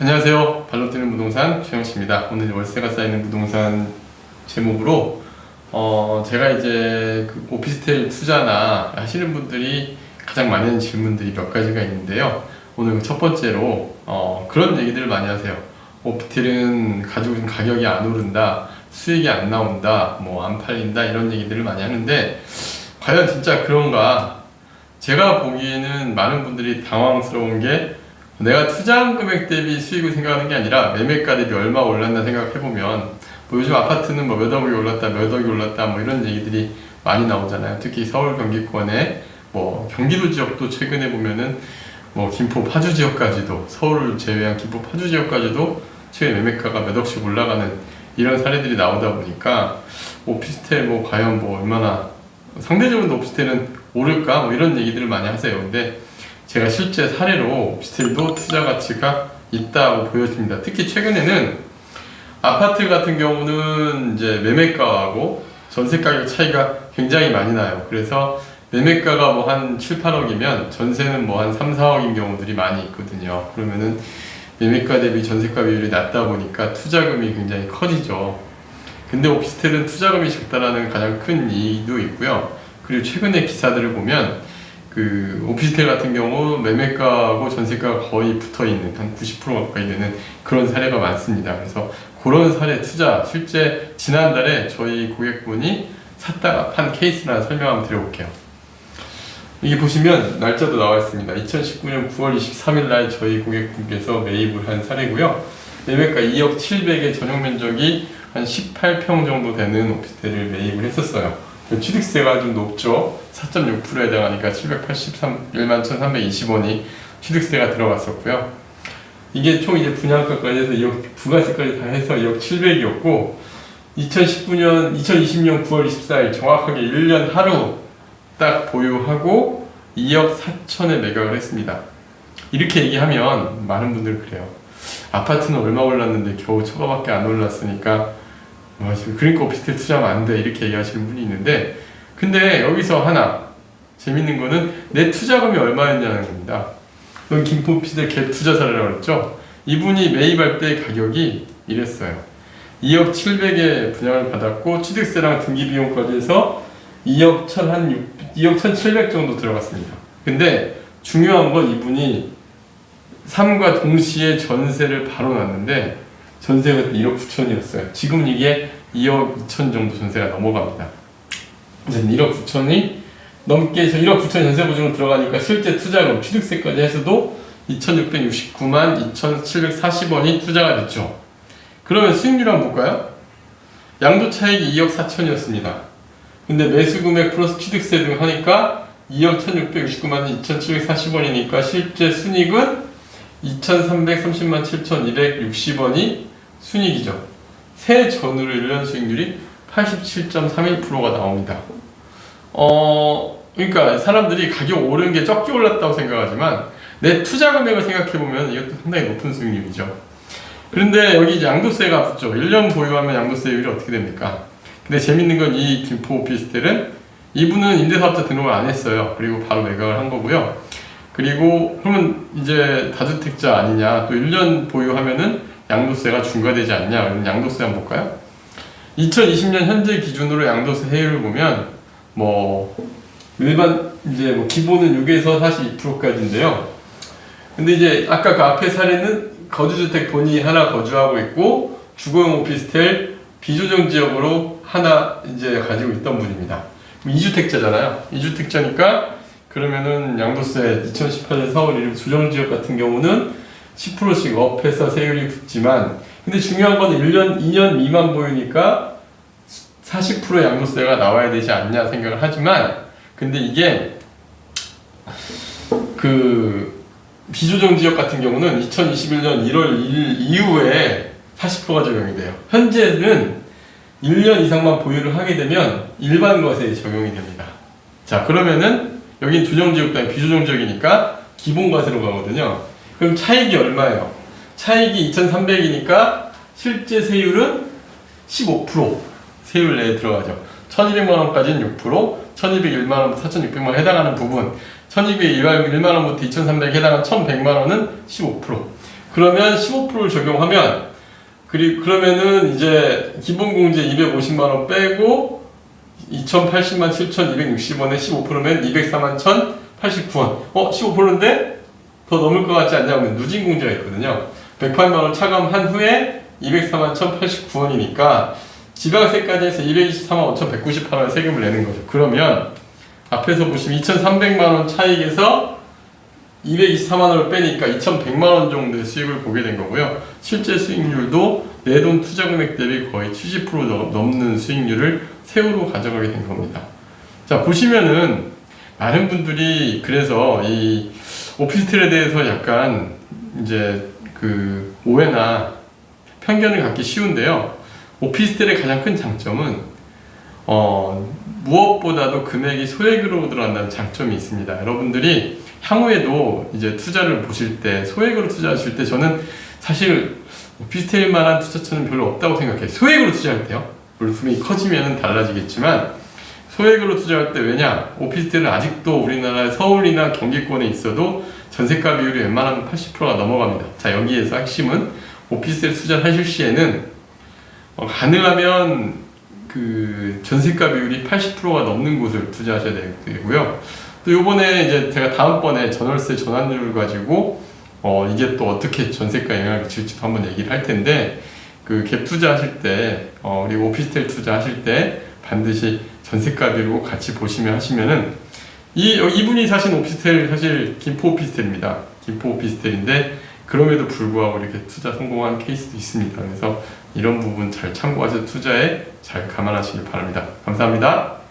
안녕하세요. 발로 뛰는 부동산 최영씨입니다. 오늘 월세가 쌓이는 부동산 제목으로 제가 이제 그 오피스텔 투자나 하시는 분들이 가장 많이 하는 질문들이 몇 가지가 있는데요. 오늘 첫 번째로 그런 얘기들을 많이 하세요. 오피스텔은 가지고 있는 가격이 안 오른다, 수익이 안 나온다, 뭐 안 팔린다, 이런 얘기들을 많이 하는데 과연 진짜 그런가? 제가 보기에는 많은 분들이 당황스러운 게, 내가 투자한 금액 대비 수익을 생각하는 게 아니라 매매가 대비 얼마 올랐나 생각해보면, 뭐 요즘 아파트는 뭐 몇 억이 올랐다, 몇 억이 올랐다, 뭐 이런 얘기들이 많이 나오잖아요. 특히 서울 경기권에 뭐 경기도 지역도 최근에 보면은 뭐 김포 파주 지역까지도, 서울을 제외한 김포 파주 지역까지도 최근 매매가가 몇 억씩 올라가는 이런 사례들이 나오다 보니까 오피스텔 뭐 과연 뭐 얼마나 상대적으로 오피스텔은 오를까, 뭐 이런 얘기들을 많이 하세요. 근데 제가 실제 사례로 오피스텔도 투자 가치가 있다고 보여집니다. 특히 최근에는 아파트 같은 경우는 이제 매매가하고 전세 가격 차이가 굉장히 많이 나요. 그래서 매매가가 뭐 한 7, 8억이면 전세는 뭐 한 3, 4억인 경우들이 많이 있거든요. 그러면은 매매가 대비 전세가 비율이 낮다 보니까 투자금이 굉장히 커지죠. 근데 오피스텔은 투자금이 적다라는 가장 큰 이유도 있고요. 그리고 최근에 기사들을 보면 그 오피스텔 같은 경우 매매가하고 전세가가 거의 붙어있는, 한 90% 가까이 되는 그런 사례가 많습니다. 그래서 그런 사례 투자, 실제 지난달에 저희 고객분이 샀다가 판 케이스를 하나 설명 한번 드려볼게요. 여기 보시면 날짜도 나와 있습니다. 2019년 9월 23일 날 저희 고객분께서 매입을 한 사례고요. 매매가 2억 7백에 전용 면적이 한 18평 정도 되는 오피스텔을 매입을 했었어요. 취득세가 좀 높죠. 4.6%에 해당하니까 781만 1,320원이 취득세가 들어갔었고요. 이게 총 이제 분양가까지 해서 2억, 부가세까지 다 해서 2억 7백이었고, 2020년 9월 24일 정확하게 1년 하루 딱 보유하고 2억 4천에 매각을 했습니다. 이렇게 얘기하면 많은 분들 그래요. 아파트는 얼마 올랐는데 겨우 초과밖에 안 올랐으니까 그러니까 오피스텔 투자하면 안 돼, 이렇게 얘기하시는 분이 있는데, 근데 여기서 하나 재밌는 거는 내 투자금이 얼마였냐는 겁니다. 여기 김포 오피스텔 갭 투자 사례라고 했죠. 이분이 매입할 때 가격이 이랬어요. 2억 7백에 분양을 받았고 취득세랑 등기 비용까지 해서 2억 1,700 정도 들어갔습니다. 근데 중요한 건 이분이 삶과 동시에 전세를 바로 놨는데 전세가 1억 9천이었어요. 지금 이게 2억 2천 정도 전세가 넘어갑니다. 1억 9천이 넘게 1억 9천 전세 보증으로 들어가니까 실제 투자금, 취득세까지 해서도 2,669만 2,740원이 투자가 됐죠. 그러면 수익률 한번 볼까요? 양도 차익이 2억 4천이었습니다. 근데 매수 금액 플러스 취득세 등 하니까 2억 1,669만 2,740원이니까 실제 순이익은 2,330만 7,260원이 순이익이죠. 세 전후로 1년 수익률이 87.31%가 나옵니다. 그러니까 사람들이 가격 오른 게 적게 올랐다고 생각하지만 내 투자 금액을 생각해보면 이것도 상당히 높은 수익률이죠. 그런데 여기 이제 양도세가 붙죠. 1년 보유하면 양도세율이 어떻게 됩니까? 근데 재밌는 건 이 김포 오피스텔은 이분은 임대사업자 등록을 안 했어요. 그리고 바로 매각을 한 거고요. 그리고 그러면 이제 다주택자 아니냐, 또 1년 보유하면은 양도세가 중과되지 않냐, 그럼 양도세 한번 볼까요? 2020년 현재 기준으로 양도세 해율을 보면 뭐 일반 이제 뭐 기본은 6에서 42%까지인데요. 근데 이제 아까 그 앞에 사례는 거주주택 본인이 하나 거주하고 있고 주거용 오피스텔 비조정 지역으로 하나 이제 가지고 있던 분입니다. 2주택자잖아요. 2주택자니까 그러면은 양도세 2018년 4월 1일 조정지역 같은 경우는 10%씩 업해서 세율이 붙지만, 근데 중요한 건 1년, 2년 미만 보유니까 40% 양도세가 나와야 되지 않냐 생각을 하지만, 근데 이게 그 비조정 지역 같은 경우는 2021년 1월 1일 이후에 40%가 적용이 돼요. 현재는 1년 이상만 보유를 하게 되면 일반 과세에 적용이 됩니다. 자, 그러면은 여긴 조정지역도 아니고 비조정지역이니까 기본과세로 가거든요. 그럼 차익이 얼마예요? 차익이 2,300이니까 실제 세율은 15% 세율 내에 들어가죠. 1,200만원까지는 6%, 1,201만원부터 4,600만원 해당하는 부분, 1,201만원부터 2,300에 해당하는 1,100만원은 15%. 그러면 15%를 적용하면 그러면은 이제 기본공제 250만 원 빼고 2,080만 7,260원에 15%면 204만 1,089원. 15%인데 더 넘을 것 같지 않냐면 누진공제가 있거든요. 108만 원 차감한 후에 204만 1,089원이니까 지방세까지 해서 224만 5,198원 세금을 내는 거죠. 그러면 앞에서 보시면 2,300만 원 차익에서 224만 원을 빼니까 2,100만 원 정도의 수익을 보게 된 거고요. 실제 수익률도 내돈 투자 금액 대비 거의 70% 넘는 수익률을 세후로 가져가게 된 겁니다. 자, 보시면은 많은 분들이 그래서 이 오피스텔에 대해서 약간 이제 그 오해나 편견을 갖기 쉬운데요. 오피스텔의 가장 큰 장점은 무엇보다도 금액이 소액으로 들어간다는 장점이 있습니다. 여러분들이 향후에도 이제 투자를 보실 때 소액으로 투자하실 때 저는 사실 오피스텔만한 투자처는 별로 없다고 생각해요. 소액으로 투자할 때요. 물론 금액이 커지면 달라지겠지만 소액으로 투자할 때 왜냐? 오피스텔은 아직도 우리나라 서울이나 경기권에 있어도 전세가 비율이 웬만하면 80%가 넘어갑니다. 자, 여기에서 핵심은 오피스텔 투자를 하실 시에는 가능하면 그 전세가 비율이 80%가 넘는 곳을 투자하셔야 되고요. 또 요번에 이제 제가 다음번에 전월세 전환율 가지고 이게 또 어떻게 전세가 영향을 미칠지도 한번 얘기를 할 텐데 그 갭 투자하실 때 그리고 오피스텔 투자하실 때 반드시 전세가 비율로 같이 보시면 하시면은 이분이 사신 오피스텔 사실 김포 오피스텔입니다. 김포 오피스텔인데 그럼에도 불구하고 이렇게 투자 성공한 케이스도 있습니다. 그래서 이런 부분 잘 참고하셔서 투자에 잘 감안하시길 바랍니다. 감사합니다.